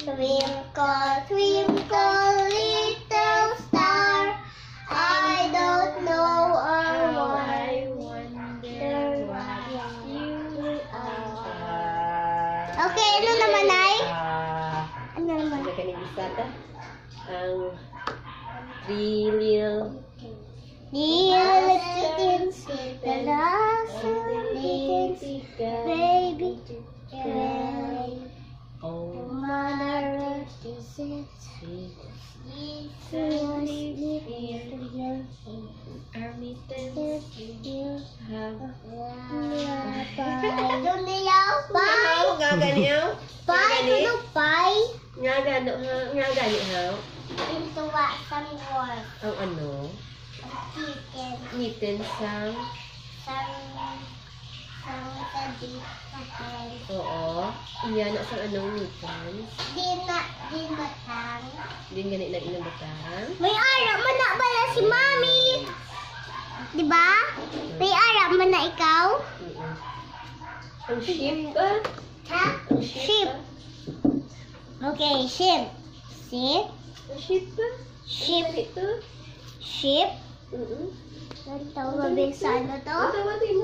Twinkle, twinkle, little star, I don't know or I wonder what you are. Okay, ano naman ay? Ano naman? Ano ka isa ta? Ang little kittens, the last kittens, baby, oh mother kisses, our mittens have pie, gaganiyaw pie, tulog pie. nga gani ha Into what some more? ang ano Chicken, mittens sang some sabi sa hen. oo iya na sa anong mittens Di matang. din gani lang ilang batang May arap man na pala si Mami. Di ba? May arap man na ikaw? ang sheep ba Ha? ang Sheep. ba? Okay, sheep. Sheep. ang sheep ba Sheep. ito Sheep. mm Ang tawag sa ano to? Tawagin mo.